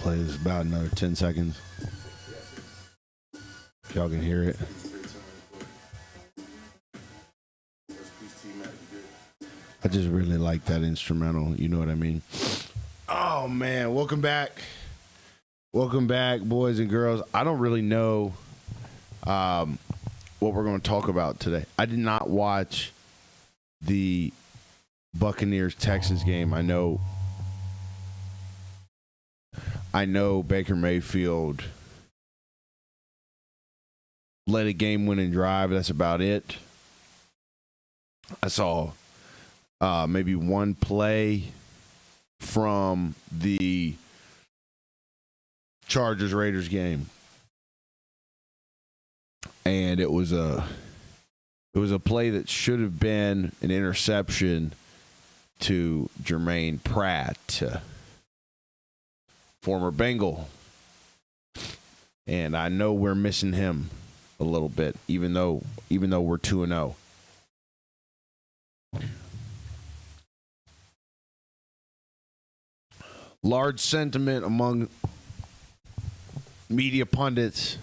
play this about another 10 seconds. If y'all can hear it. I just really like that instrumental. You know what I mean? Oh, man. Welcome back. Welcome back, boys and girls. I don't really know what we're going to talk about today. I did not watch the Buccaneers-Texans game. I know Baker Mayfield led a game-winning drive. That's about it. I saw maybe one play from the Chargers-Raiders game, and it was a play that should have been an interception to Jermaine Pratt, former Bengal. And I know we're missing him a little bit, even though we're 2-0. Large sentiment among media pundits,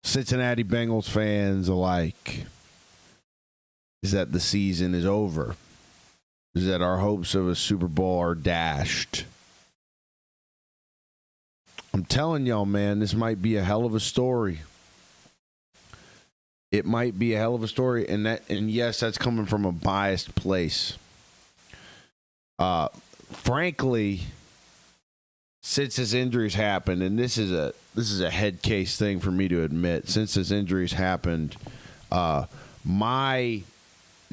Cincinnati Bengals fans alike, is that the season is over. Is that our hopes of a Super Bowl are dashed. I'm telling y'all, man, this might be a hell of a story. It might be a hell of a story, and yes, that's coming from a biased place. Frankly, since his injuries happened, and this is a head case thing for me to admit, since his injuries happened, my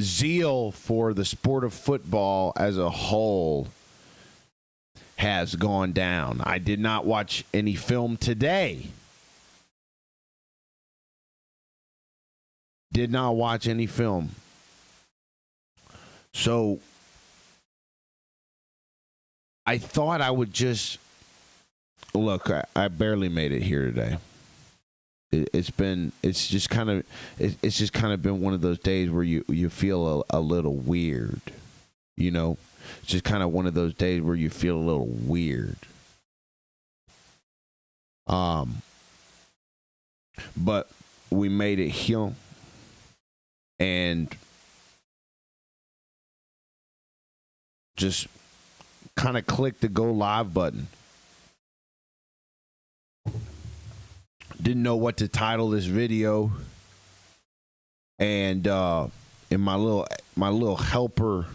zeal for the sport of football as a whole has gone down. I did not watch any film today. Did not watch any film. So I thought I would just look. I barely made it here today. It's just kind of been one of those days where you feel a little weird, you know. It's just kind of one of those days where you feel a little weird. But we made it here, and just kind of clicked the go live button. Didn't know what to title this video, and my little helper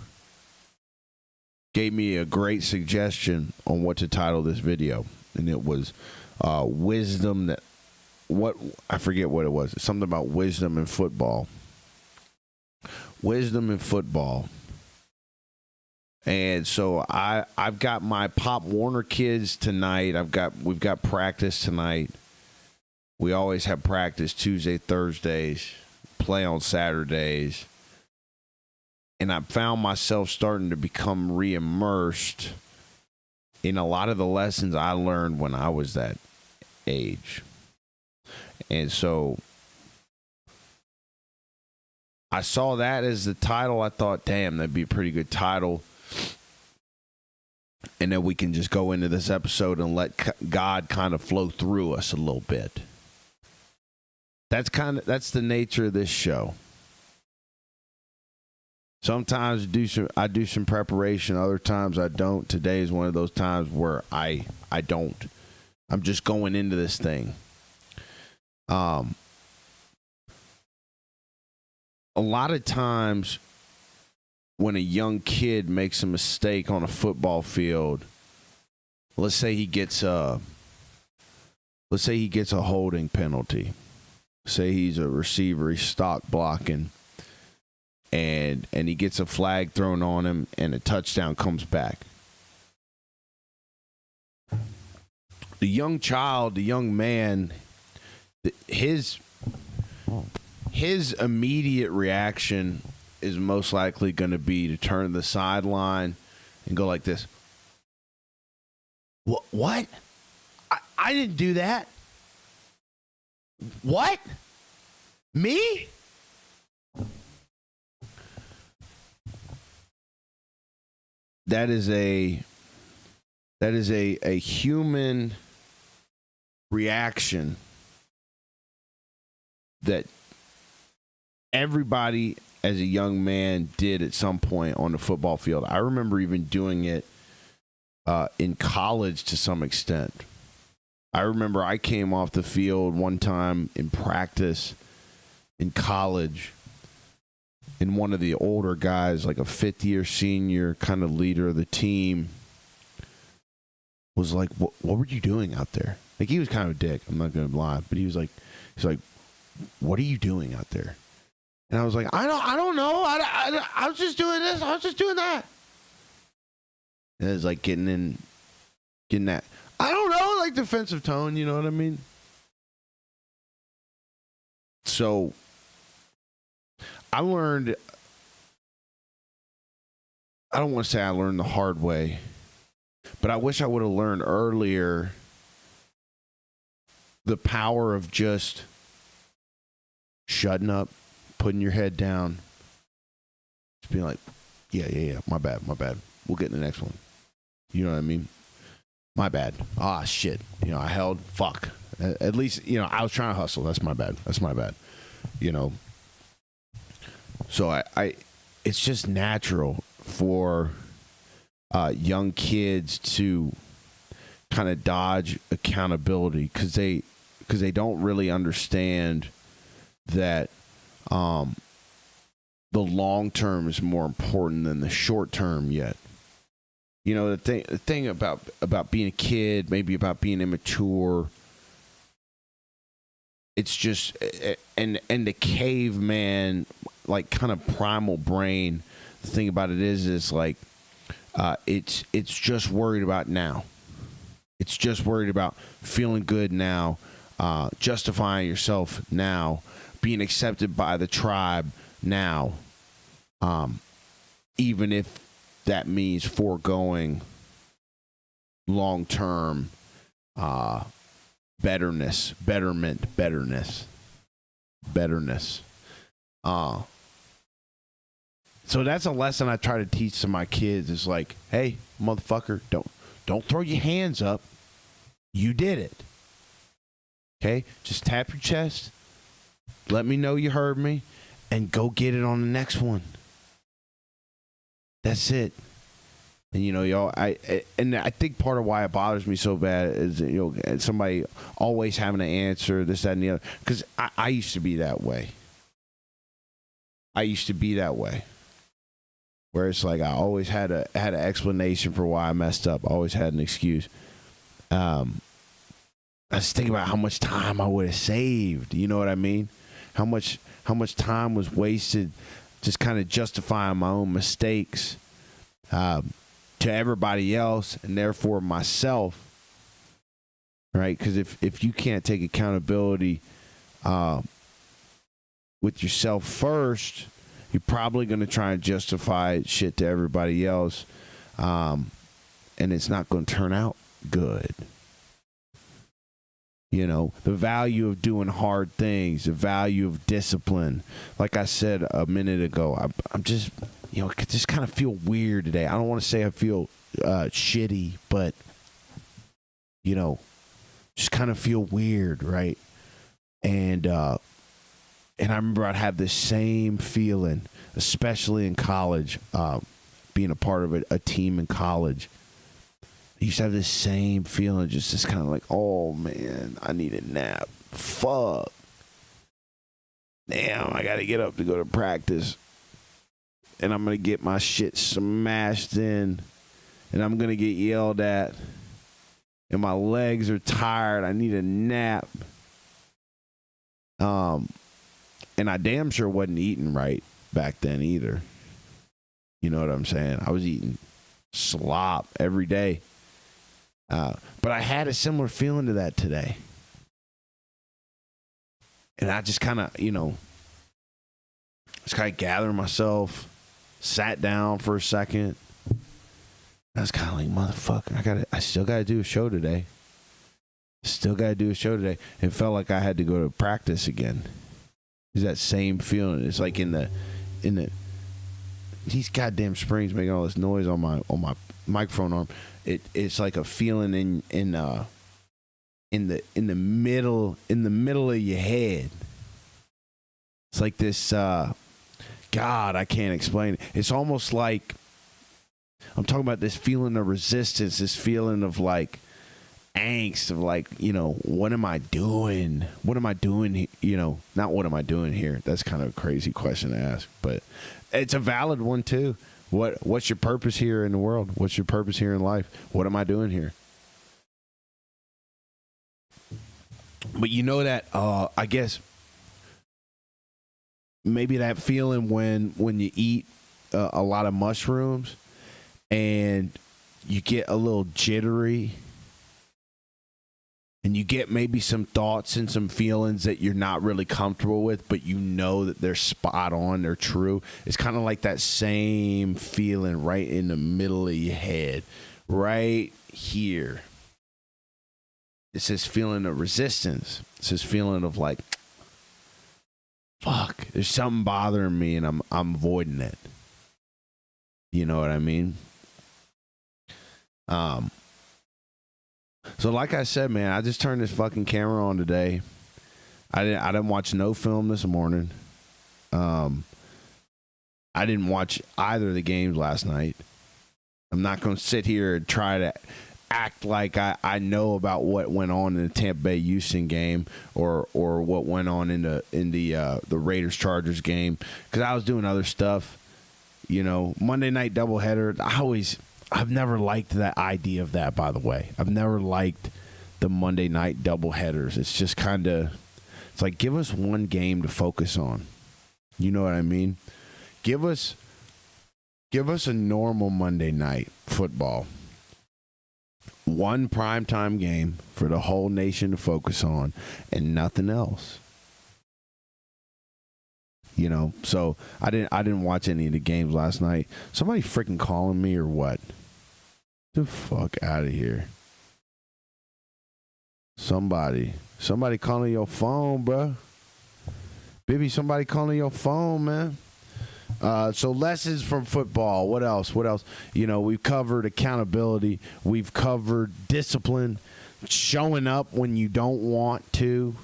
gave me a great suggestion on what to title this video, and it was wisdom I forget what it was. Something about wisdom in football. Wisdom in football. And so I've got my Pop Warner kids tonight. We've got practice tonight. We always have practice Tuesday, Thursdays, play on Saturdays. And I found myself starting to become re-immersed in a lot of the lessons I learned when I was that age. And so I saw that as the title. I thought, damn, that'd be a pretty good title. And then we can just go into this episode and let God kind of flow through us a little bit. That's the nature of this show. Sometimes I do some preparation, other times I don't. Today is one of those times where I don't. I'm just going into this thing. A lot of times when a young kid makes a mistake on a football field, let's say he gets a holding penalty. Say he's a receiver, he's stock blocking, and he gets a flag thrown on him, and a touchdown comes back. The young child, the young man, his immediate reaction is most likely going to be to turn to the sideline and go like this. What? I didn't do that. What? Me? That is a That is a human reaction that everybody as a young man did at some point on the football field. I remember even doing it in college to some extent. I remember I came off the field one time in practice in college, and one of the older guys, like a fifth-year senior kind of leader of the team, was like, what were you doing out there? Like, he was kind of a dick, I'm not going to lie, but he's like, what are you doing out there? And I was like, I don't know. I was just doing this. I was just doing that. And it's like getting that, I don't know, like defensive tone, you know what I mean? So I learned, I don't want to say I learned the hard way, but I wish I would have learned earlier the power of just shutting up, putting your head down, just being like, yeah, my bad. We'll get in the next one. You know what I mean? My bad. Ah, shit. You know, I held, fuck. At least, you know, I was trying to hustle. That's my bad. You know? So I it's just natural for young kids to kind of dodge accountability because they don't really understand that the long term is more important than the short term yet. You know, the thing about being a kid, maybe about being immature, it's just, and the caveman, like, kind of primal brain, the thing about it is like, it's just worried about now. It's just worried about feeling good now, justifying yourself now, being accepted by the tribe now, even if that means foregoing long-term betterness. So that's a lesson I try to teach to my kids. Is like, hey, motherfucker, don't throw your hands up. You did it. Okay? Just tap your chest. Let me know you heard me, and go get it on the next one. That's it. And, you know, y'all, I think part of why it bothers me so bad is, you know, somebody always having to answer this, that, and the other. Because I used to be that way. Where it's like I always had an explanation for why I messed up. I always had an excuse. I was thinking about how much time I would have saved. You know what I mean? How much time was wasted just kind of justifying my own mistakes to everybody else and therefore myself, right? Because if you can't take accountability with yourself first, you're probably going to try and justify shit to everybody else, and it's not going to turn out good. You know, the value of doing hard things, the value of discipline. Like I said a minute ago, I'm just, you know, I just kind of feel weird today. I don't want to say I feel shitty, but, you know, just kind of feel weird, right? And I remember I'd have this same feeling, especially in college, being a part of a team in college. I used to have this same feeling, just this kind of like, oh, man, I need a nap. Fuck. Damn, I got to get up to go to practice. And I'm going to get my shit smashed in. And I'm going to get yelled at. And my legs are tired. I need a nap. And I damn sure wasn't eating right back then either. You know what I'm saying? I was eating slop every day. But I had a similar feeling to that today. And I just kind of, you know, just kind of gathered myself, sat down for a second. I was kind of like, motherfucker, I still got to do a show today. It felt like I had to go to practice again. It's that same feeling. It's like in the these goddamn springs making all this noise on my microphone arm. It's like a feeling in the middle of your head. It's like this. God, I can't explain it. It's almost like I'm talking about this feeling of resistance, this feeling of like angst of like, what am I doing? What am I doing? Not what am I doing here? That's kind of a crazy question to ask, but it's a valid one too. What's your purpose here in the world? What's your purpose here in life? What am I doing here? But that, I guess maybe that feeling when you eat a lot of mushrooms and you get a little jittery and you get maybe some thoughts and some feelings that you're not really comfortable with, but that they're spot on, they're true. It's kind of like that same feeling right in the middle of your head, right here. It's this feeling of resistance. It's this feeling of like, fuck, there's something bothering me and I'm avoiding it. You know what I mean? So like I said, man, I just turned this fucking camera on today. I didn't watch no film this morning. I didn't watch either of the games last night. I'm not going to sit here and try to act like I know about what went on in the Tampa Bay Houston game or what went on in the Raiders Chargers game, because I was doing other stuff. Monday night doubleheader. I've never liked that idea of that, by the way. I've never liked the Monday night doubleheaders. It's just it's like, give us one game to focus on. You know what I mean? Give us a normal Monday night football. One primetime game for the whole nation to focus on and nothing else. So I didn't watch any of the games last night. Somebody freaking calling me or what? Get the fuck out of here. Somebody calling your phone, bro. Baby, somebody calling your phone, man. So lessons from football. What else? We've covered accountability. We've covered discipline. Showing up when you don't want to.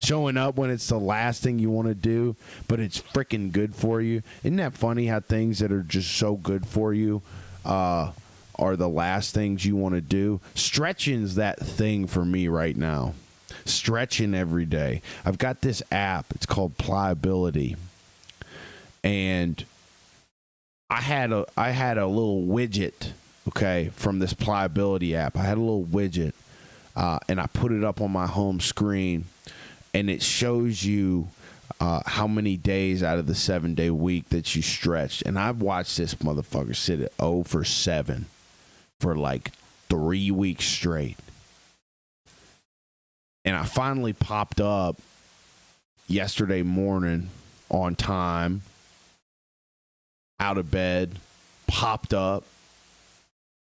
Showing up when it's the last thing you want to do, but it's freaking good for you. Isn't that funny how things that are just so good for you are the last things you want to do? Stretching's that thing for me right now. Stretching every day. I've got this app. It's called Pliability. And I had a little widget, okay, from this Pliability app. I had a little widget, and I put it up on my home screen. And it shows you how many days out of the 7-day week that you stretched. And I've watched this motherfucker sit at 0 for 7 for like 3 weeks straight. And I finally popped up yesterday morning on time, out of bed, popped up.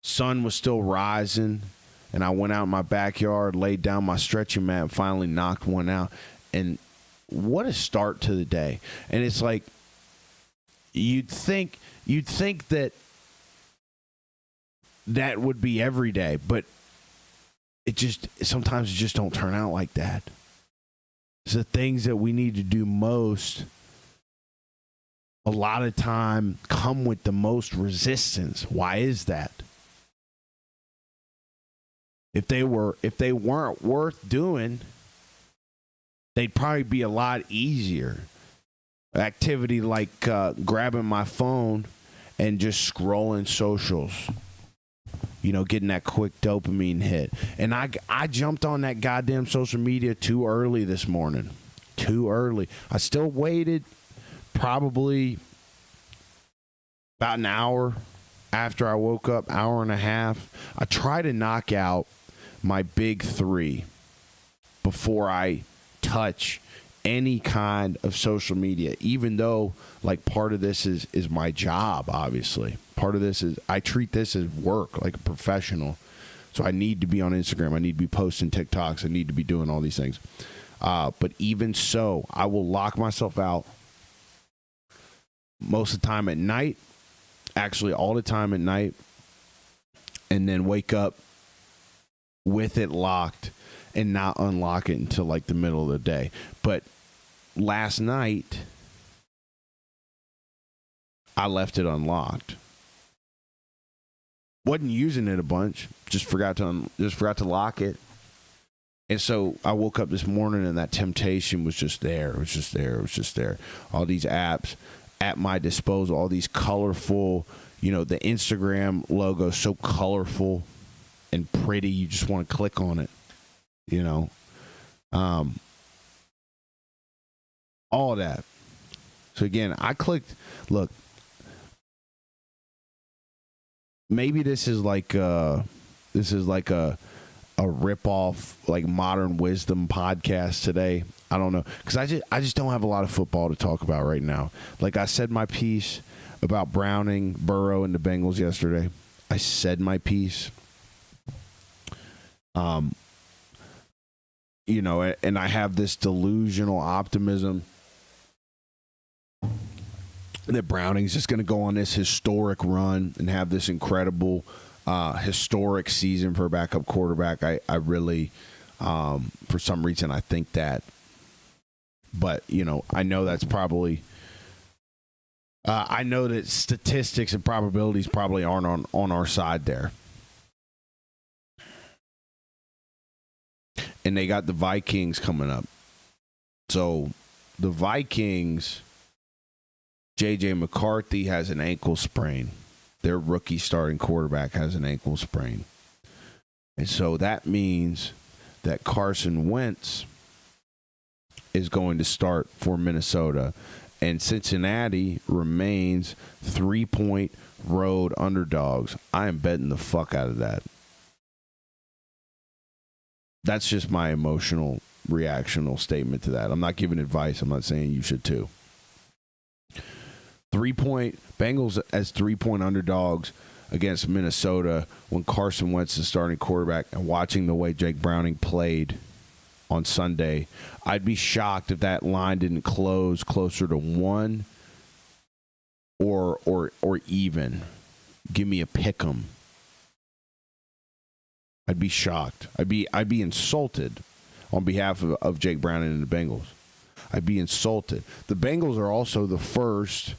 Sun was still rising. And I went out in my backyard, laid down my stretching mat, and finally knocked one out. And what a start to the day. And it's like, you'd think that would be every day, but sometimes it just don't turn out like that. It's the things that we need to do most, a lot of time come with the most resistance. Why is that? If they weren't worth doing, they'd probably be a lot easier. Activity like grabbing my phone and just scrolling socials. Getting that quick dopamine hit. And I jumped on that goddamn social media too early this morning. Too early. I still waited probably about an hour after I woke up, hour and a half. I try to knock out my big 3 before I touch any kind of social media, even though like part of this is my job. Obviously part of this is I treat this as work, like a professional. So I need to be on Instagram, I need to be posting TikToks, I need to be doing all these things, but even so, I will lock myself out most of the time at night, actually all the time at night, and then wake up with it locked and not unlock it until like the middle of the day. But last night, I left it unlocked. Wasn't using it a bunch. Just forgot to lock it. And so I woke up this morning and that temptation was just there. It was just there. All these apps at my disposal, all these colorful, the Instagram logo, so colorful and pretty. You just want to click on it, all of that. So again, I clicked, look, maybe this is like a rip-off, like Modern Wisdom podcast today. I don't know, because I just don't have a lot of football to talk about right now. Like, I said my piece about Browning, Burrow, and the Bengals yesterday. I said my piece. And I have this delusional optimism that Browning's just going to go on this historic run and have this incredible historic season for a backup quarterback. I really, for some reason, I think that. But, I know that's probably I know that statistics and probabilities probably aren't on our side there. And they got the Vikings coming up. So the Vikings, J.J. McCarthy has an ankle sprain. Their rookie starting quarterback has an ankle sprain. And so that means that Carson Wentz is going to start for Minnesota. And Cincinnati remains 3-point road underdogs. I am betting the fuck out of that. That's just my emotional, reactional statement to that. I'm not giving advice. I'm not saying you should too. 3-point Bengals as 3-point underdogs against Minnesota when Carson Wentz is starting quarterback, and watching the way Jake Browning played on Sunday, I'd be shocked if that line didn't close closer to 1 or even. Give me a pick 'em. I'd be shocked. I'd be insulted on behalf of Jake Browning and the Bengals. I'd be insulted. The Bengals are also the first.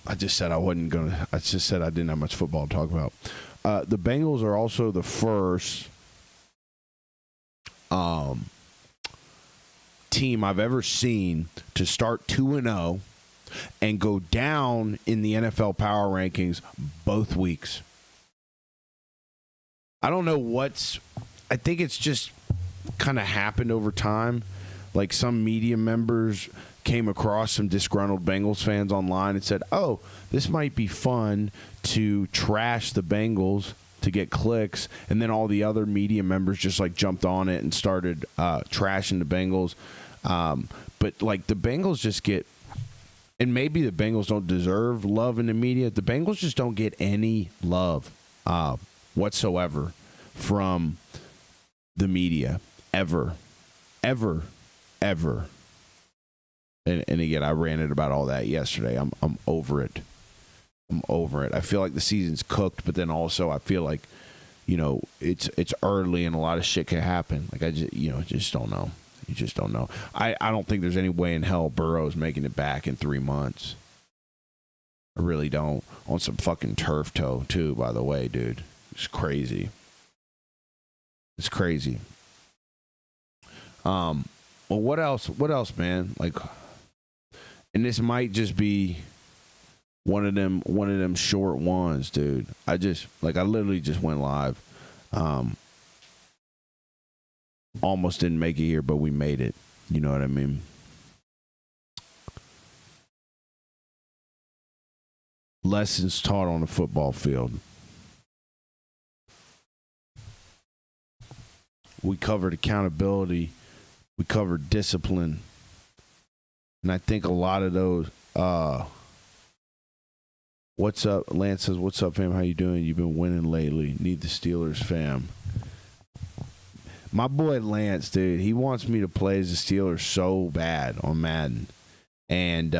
I just said I didn't have much football to talk about. The Bengals are also the first team I've ever seen to start 2-0 and go down in the NFL power rankings both weeks. I don't know I think it's just kind of happened over time. Like, some media members came across some disgruntled Bengals fans online and said, oh, this might be fun to trash the Bengals to get clicks. And then all the other media members just like jumped on it and started trashing the Bengals. But like, the Bengals just get, and maybe the Bengals don't deserve love in the media. The Bengals just don't get any love whatsoever from the media, ever. And again, I ranted about all that yesterday. I'm over it. I feel like the season's cooked, but then also I feel like, it's early and a lot of shit can happen. Like, I just don't know. You just don't know. I don't think there's any way in hell Burrow's making it back in 3 months. I really don't. On some fucking turf toe too, by the way, dude. It's crazy. It's crazy. Well, what else, man? Like, and this might just be one of them short ones, dude. I literally just went live. Almost didn't make it here, but we made it. You know what I mean? Lessons taught on the football field. We covered accountability. We covered discipline. And I think a lot of those, what's up? Lance says, what's up, fam? How you doing? You've been winning lately. Need the Steelers, fam. My boy Lance, dude, he wants me to play as the Steelers so bad on Madden. And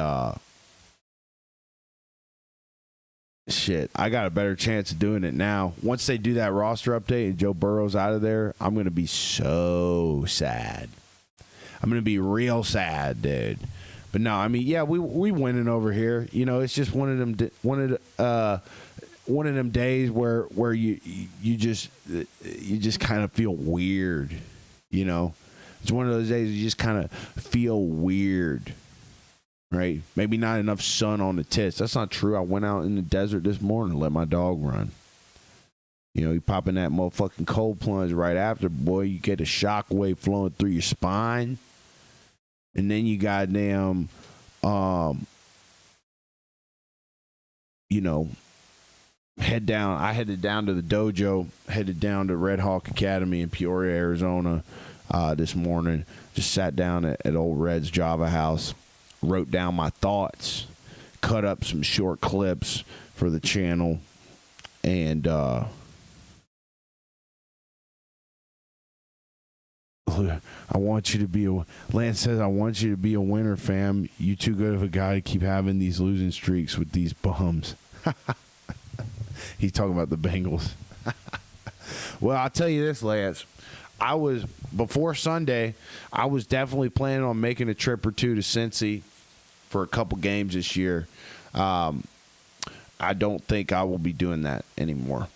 shit, I got a better chance of doing it now. Once they do that roster update and Joe Burrow's out of there, I'm going to be so sad. I'm going to be real sad, dude. But no, I mean, yeah, we winning over here. You know, it's just one of them days where you just kind of feel weird. You know, it's one of those days you just kind of feel weird. Right? Maybe not enough sun on the tits. That's not true. I went out in the desert this morning and let my dog run. You know, you pop in that motherfucking cold plunge right after, boy, you get a shock wave flowing through your spine. And then you goddamn, you know, head down. I headed down to the dojo, headed down to Red Hawk Academy in Peoria, Arizona this morning. Just sat down at old Red's Java house. Wrote down my thoughts, cut up some short clips for the channel, and I want you to be Lance says, I want you to be a winner, fam. You too good of a guy to keep having these losing streaks with these bums. He's talking about the Bengals. Well, I'll tell you this, Lance. Before Sunday, I was definitely planning on making a trip or two to Cincy for a couple games this year. I don't think I will be doing that anymore.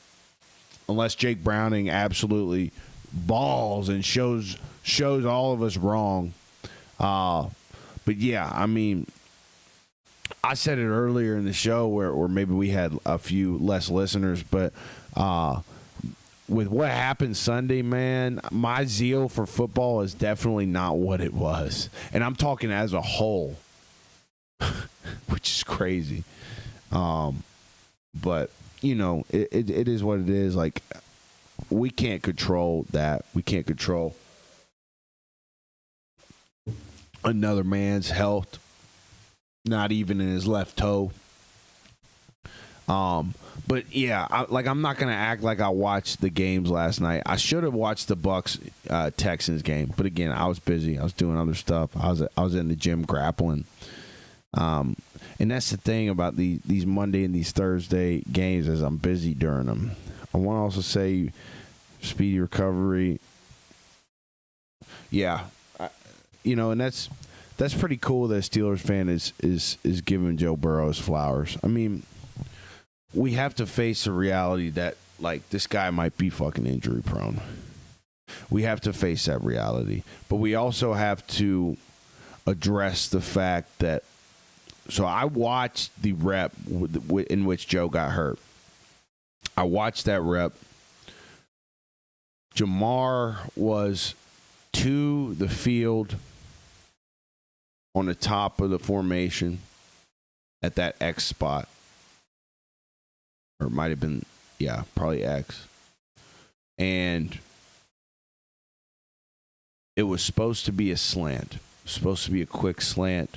Unless Jake Browning absolutely balls and shows all of us wrong. But yeah, I mean, I said it earlier in the show where maybe we had a few less listeners, but with what happened Sunday, man, my zeal for football is definitely not what it was. And I'm talking as a whole, which is crazy. But, you know, it is what it is. Like, we can't control that. We can't control another man's health, not even in his left toe. But yeah, I'm not gonna act like I watched the games last night. I should have watched the Bucks Texans game, but again, I was busy. I was doing other stuff. I was in the gym grappling. And that's the thing about these Monday and these Thursday games is I'm busy during them. I want to also say, speedy recovery. Yeah, you know, and that's pretty cool that a Steelers fan is giving Joe Burrow flowers. I mean, we have to face the reality that, like, this guy might be fucking injury prone. We have to face that reality. But we also have to address the fact that, so I watched the rep in which Joe got hurt. I watched that rep. Jamar was to the field on the top of the formation at that X spot. Or it might have been, yeah, probably X. And it was supposed to be a slant. It was supposed to be a quick slant.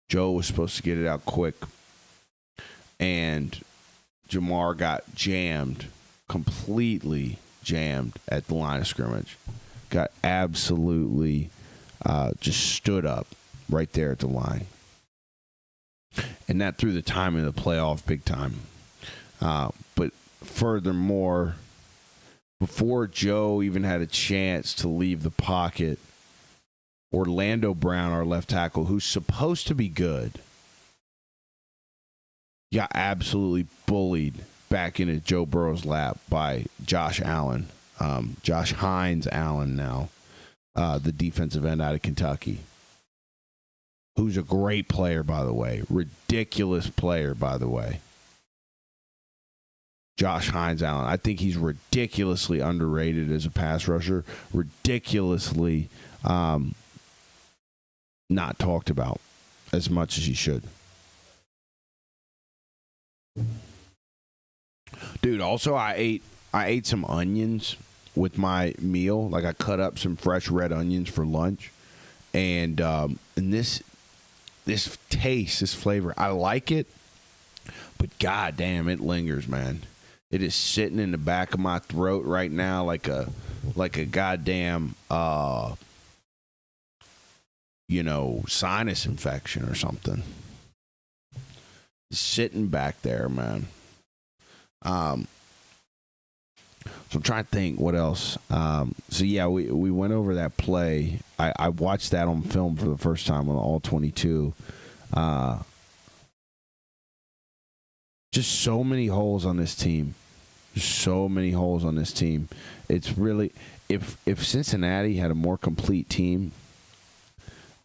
Joe was supposed to get it out quick. And Jamar got jammed, completely jammed at the line of scrimmage. Got absolutely just stood up right there at the line. And that threw the timing of the playoff big time. But furthermore, before Joe even had a chance to leave the pocket, Orlando Brown, our left tackle, who's supposed to be good, got absolutely bullied back into Joe Burrow's lap by Josh Allen. Josh Hines Allen now, the defensive end out of Kentucky, who's a great player, by the way. Ridiculous player, by the way. Josh Hines Allen. I think he's ridiculously underrated as a pass rusher. Ridiculously not talked about as much as he should. Dude, also I ate some onions with my meal. Like, I cut up some fresh red onions for lunch. And this taste, this flavor, I like it, but goddamn, it lingers, man. It is sitting in the back of my throat right now like a goddamn sinus infection or something. sitting back there, man. So I'm trying to think what else. So yeah, we went over that play. I watched that on film for the first time on all 22. Just so many holes on this team. So many holes on this team. It's really, if Cincinnati had a more complete team,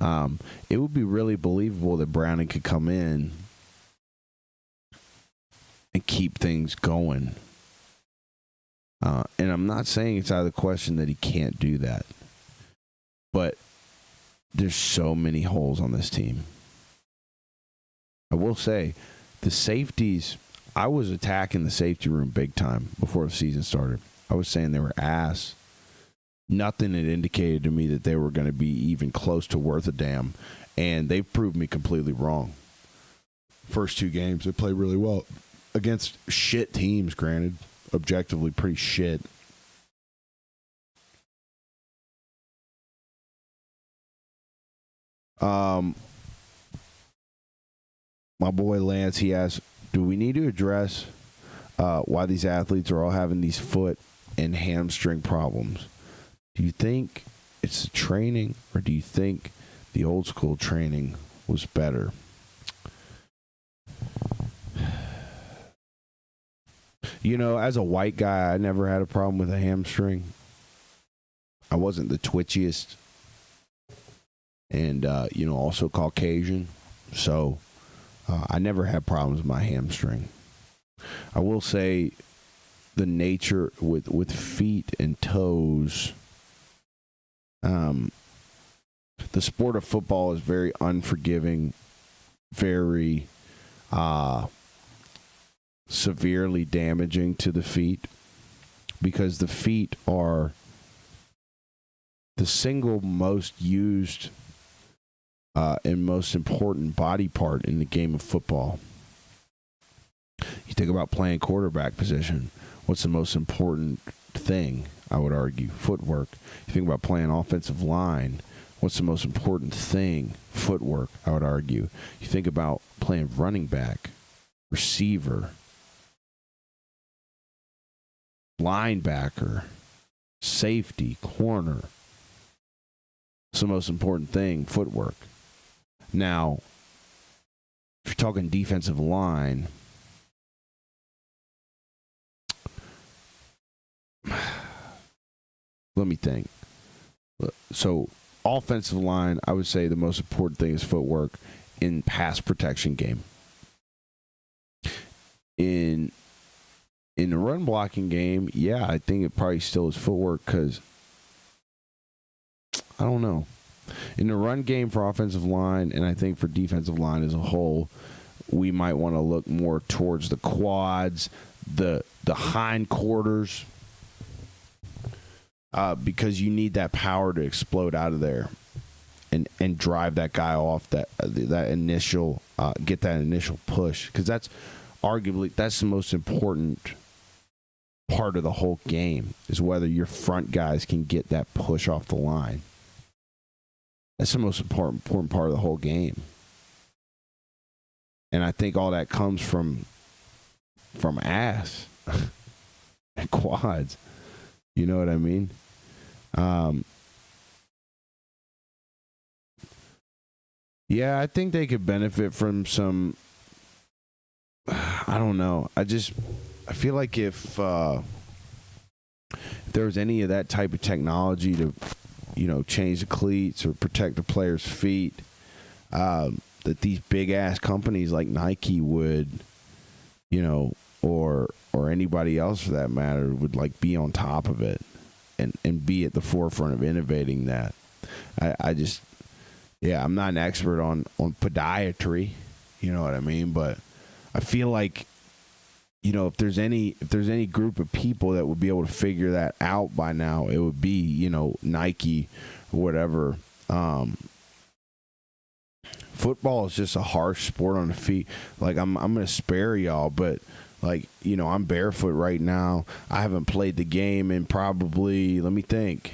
it would be really believable that Browning could come in and keep things going. And I'm not saying it's out of the question that he can't do that. But there's so many holes on this team. I will say, the safeties, I was attacking the safety room big time before the season started. I was saying they were ass. Nothing had indicated to me that they were going to be even close to worth a damn. And they've proved me completely wrong. First 2 games, they played really well against shit teams, granted. Objectively pretty shit. My boy Lance, he asked, do we need to address why these athletes are all having these foot and hamstring problems? Do you think it's the training, or do you think the old school training was better? You know, as a white guy, I never had a problem with a hamstring. I wasn't the twitchiest. And, also Caucasian. So, I never had problems with my hamstring. I will say the nature with feet and toes, the sport of football is very unforgiving, very severely damaging to the feet, because the feet are the single most used and most important body part in the game of football. You think about playing quarterback position. What's the most important thing? I would argue footwork. You think about playing offensive line. What's the most important thing? Footwork, I would argue. You think about playing running back, receiver, linebacker, safety, corner. It's the most important thing, footwork. Now, if you're talking defensive line, let me think. So, offensive line, I would say the most important thing is footwork in pass protection game. In the run blocking game, yeah, I think it probably still is footwork, because I don't know. In the run game for offensive line, and I think for defensive line as a whole, we might want to look more towards the quads, the hind quarters, because you need that power to explode out of there and drive that guy off that initial, get that initial push, because that's the most important part of the whole game, is whether your front guys can get that push off the line. That's the most important part of the whole game. And I think all that comes from ass and quads. You know what I mean? Yeah, I think they could benefit from some, I don't know. I feel like if there was any of that type of technology to, change the cleats or protect the player's feet, that these big ass companies like Nike would, or anybody else for that matter, would like be on top of it and be at the forefront of innovating that. I'm not an expert on podiatry, you know what I mean? But I feel like, if there's any group of people that would be able to figure that out by now, it would be, Nike or whatever. Football is just a harsh sport on the feet. Like, I'm going to spare y'all, but like, I'm barefoot right now. I haven't played the game in probably, let me think,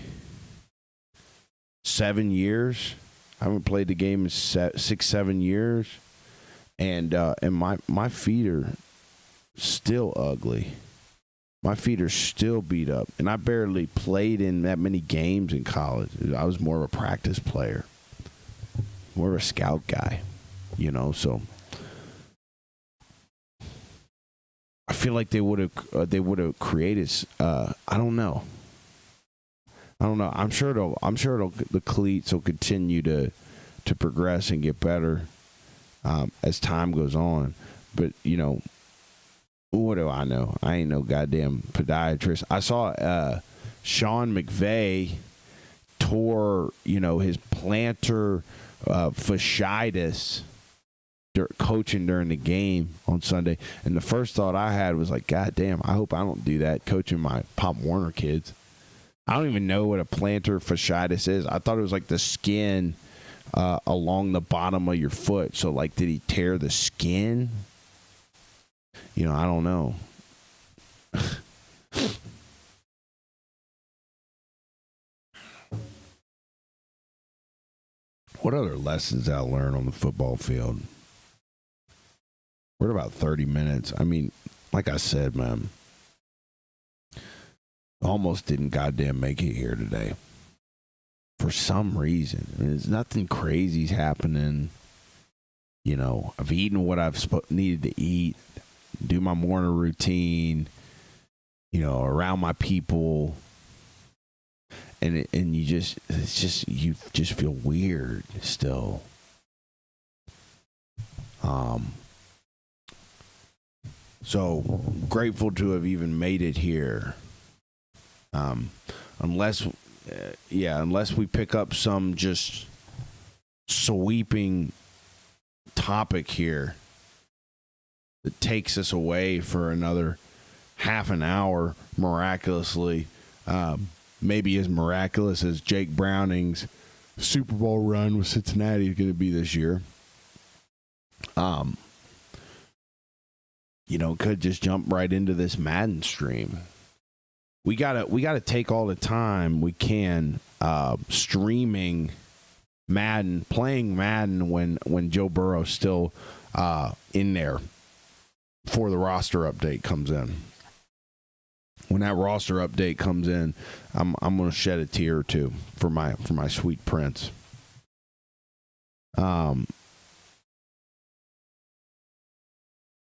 7 years. I haven't played the game in 6-7 years. and my feet are still ugly. My feet are still beat up, and I barely played in that many games in college. I was more of a practice player, more of a scout guy, So I feel like they would have created. I don't know. I'm sure the cleats will continue to progress and get better as time goes on. But what do I know? I ain't no goddamn podiatrist. I saw Sean McVay tore, his plantar fasciitis coaching during the game on Sunday. And the first thought I had was like, God damn, I hope I don't do that coaching my Pop Warner kids. I don't even know what a plantar fasciitis is. I thought it was like the skin along the bottom of your foot. So, like, did he tear the skin? I don't know. What other lessons I learned on the football field? We're at about 30 minutes. I mean, like I said, man, almost didn't goddamn make it here today. For some reason. I mean, there's nothing crazy's happening. I've eaten what I've needed to eat. Do my morning routine, around my people, and you just feel weird still. So grateful to have even made it here. Unless we pick up some just sweeping topic here that takes us away for another half an hour miraculously, maybe as miraculous as Jake Browning's Super Bowl run with Cincinnati is going to be this year. Could just jump right into this Madden stream. We gotta take all the time we can streaming Madden, playing Madden when Joe Burrow's still in there before the roster update comes in. When that roster update comes in, I'm gonna shed a tear or two for my sweet prince.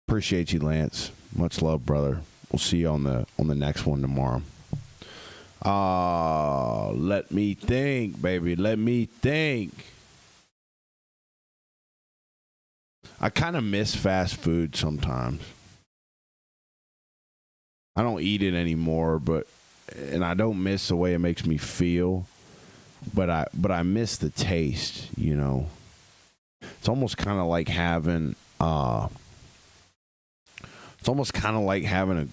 Appreciate you, Lance. Much love, brother. We'll see you on the next one tomorrow. Let me think, baby. Let me think. I kind of miss fast food sometimes. I don't eat it anymore, and I don't miss the way it makes me feel, but I miss the taste, It's almost kind of like having a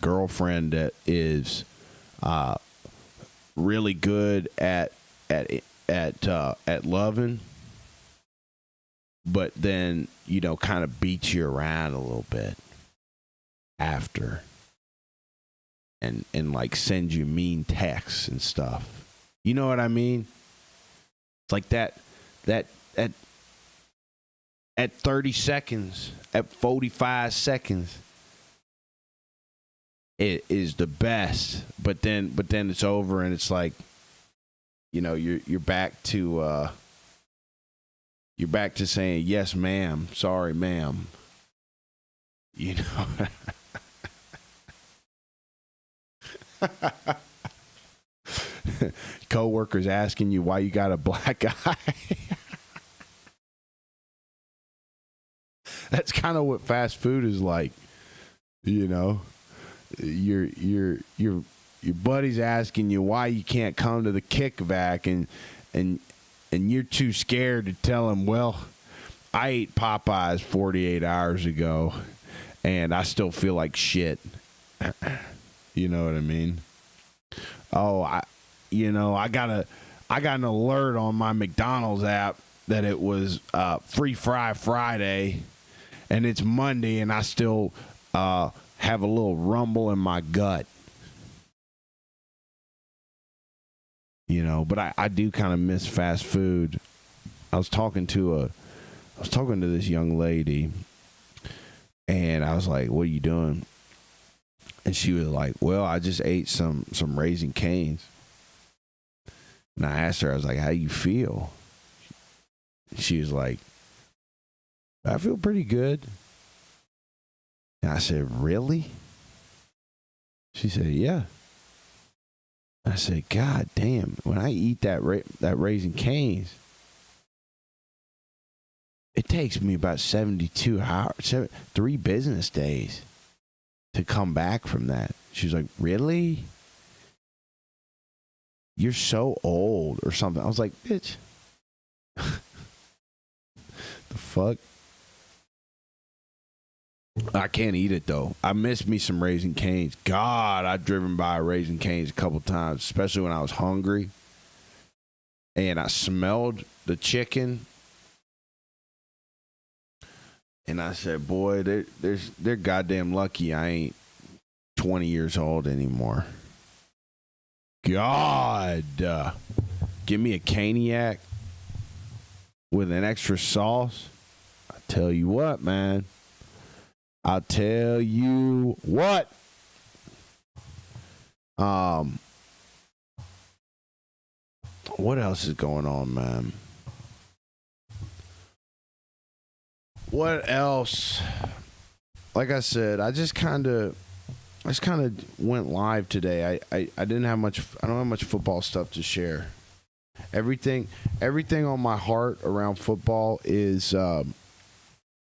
girlfriend that is really good at loving, but then kind of beats you around a little bit after, and like sends you mean texts and stuff. You know what I mean? It's like that at 30 seconds, at 45 seconds. It is the best, but then it's over, and it's like, you're back to saying yes, ma'am, sorry, ma'am. Coworkers asking you why you got a black eye. That's kind of what fast food is like, Your buddy's asking you why you can't come to the kickback, and you're too scared to tell him, well, I ate Popeyes 48 hours ago and I still feel like shit. You know what I mean? Oh, I got an alert on my McDonald's app that it was Free Fry Friday, and it's Monday, and I still have a little rumble in my gut. But I do kind of miss fast food. I was talking to this young lady, And I was like, what are you doing? And she was like, well, I just ate some Raising Cane's. And I asked her, I was like, how do you feel? She was like, I feel pretty good. And I said, really? She said, yeah. I said, God damn, when I eat that Raising Cane's, it takes me about 72 hours, 3 business days to come back from that. She was like, really? You're so old or something. I was like, bitch. The fuck? I can't eat it though. I miss me some Raising Cane's. God, I've driven by Raising Cane's a couple times, especially when I was hungry. And I smelled the chicken. And I said, boy, they're goddamn lucky I ain't 20 years old anymore. God. Give me a caniac with an extra sauce. I tell you what, man. I'll tell you what. What else is going on, man? What else? Like I said, I just kind of went live today. I didn't have much. I don't have much football stuff to share. Everything on my heart around football is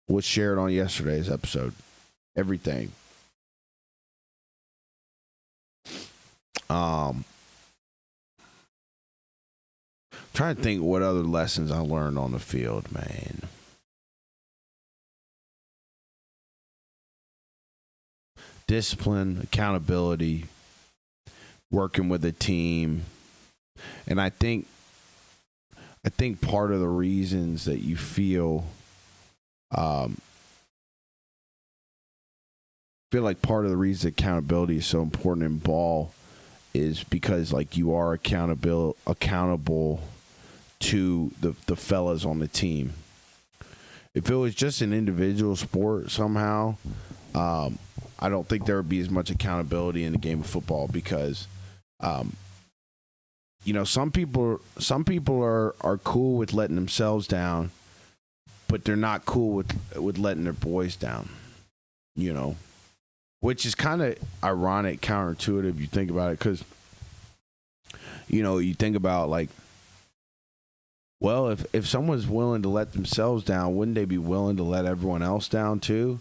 was shared on yesterday's episode. Everything. Trying to think what other lessons I learned on the field, man. Discipline, accountability, working with a team. And I think part of the reasons that you feel like part of the reason accountability is so important in ball is because like you are accountable to the fellas on the team. If it was just an individual sport somehow, I don't think there would be as much accountability in the game of football because some people are cool with letting themselves down, but they're not cool with letting their boys down, which is kind of ironic, counterintuitive. You think about it, because you think about like, well, if someone's willing to let themselves down, wouldn't they be willing to let everyone else down too?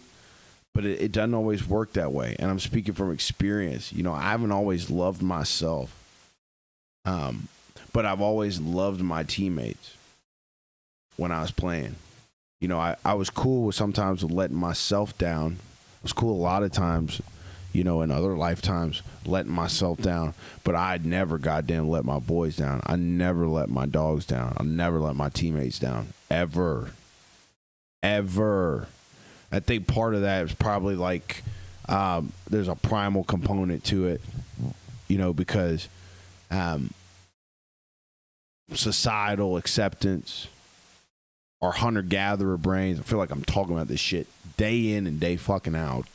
But it doesn't always work that way, and I'm speaking from experience. I haven't always loved myself, but I've always loved my teammates when I was playing. I was cool with sometimes with letting myself down. I was cool a lot of times, in other lifetimes, letting myself down. But I'd never goddamn let my boys down. I never let my dogs down. I never let my teammates down. Ever. I think part of that is probably like there's a primal component to it, because societal acceptance, our hunter-gatherer brains. I feel like I'm talking about this shit day in and day fucking out.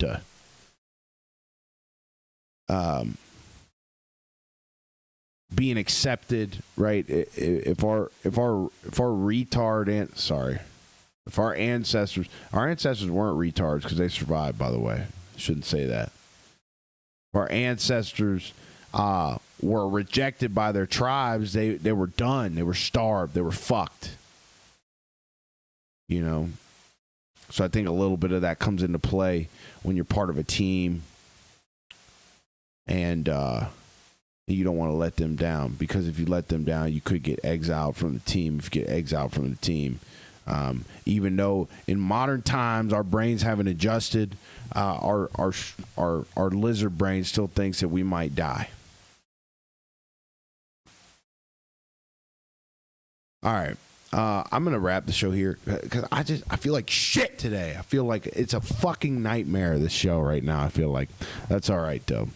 Being accepted, right? If our ancestors weren't retards because they survived, by the way. Shouldn't say that. If our ancestors were rejected by their tribes, they were done. They were starved. They were fucked. So I think a little bit of that comes into play when you're part of a team and you don't want to let them down, because if you let them down, you could get exiled from the team. If you get exiled from the team, even though in modern times our brains haven't adjusted, our lizard brain still thinks that we might die. All right. I'm going to wrap the show here because I feel like shit today. I feel like it's a fucking nightmare, this show right now. I feel like that's all right, though.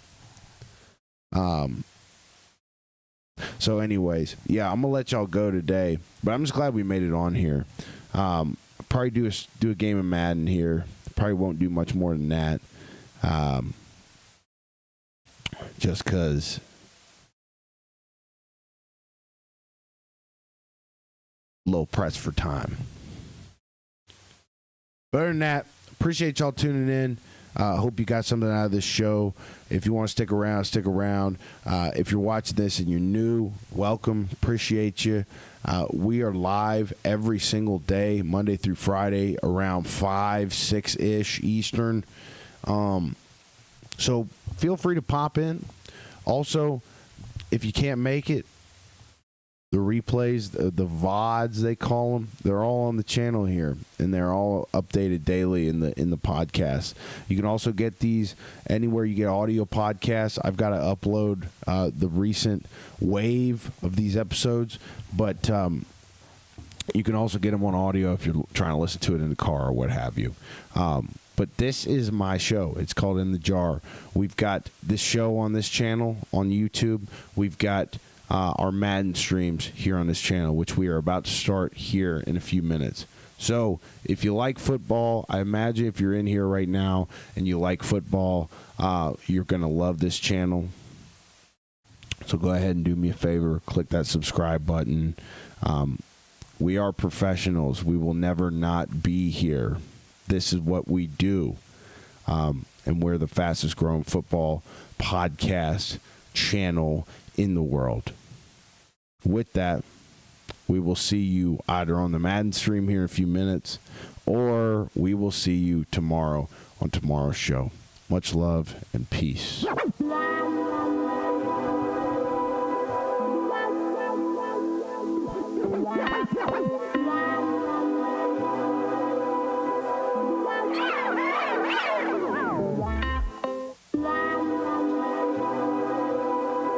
So anyways, yeah, I'm going to let y'all go today, but I'm just glad we made it on here. I'll probably do a game of Madden here Probably won't do much more than that. Just because low press for time. Other than that, appreciate y'all tuning in. Hope you got something out of this show. If you want to stick around, stick around. If you're watching this and you're new, welcome. Appreciate you. We are live every single day, Monday through Friday, around 5, 6-ish Eastern. So feel free to pop in. Also, if you can't make it, the replays, the VODs they call them, they're all on the channel here, and they're all updated daily in the podcast. You can also get these anywhere you get audio podcasts. I've got to upload the recent wave of these episodes, but you can also get them on audio if you're trying to listen to it in the car or what have you. But this is my show. It's called In the Jar. We've got this show on this channel on YouTube. We've got our Madden streams here on this channel, which we are about to start here in a few minutes. So if you like football, I imagine if you're in here right now and you like football, you're going to love this channel. So go ahead and do me a favor. Click that subscribe button. We are professionals. We will never not be here. This is what we do. And we're the fastest growing football podcast channel in the world. With that, we will see you either on the Madden stream here in a few minutes, or we will see you tomorrow on tomorrow's show. Much love and peace.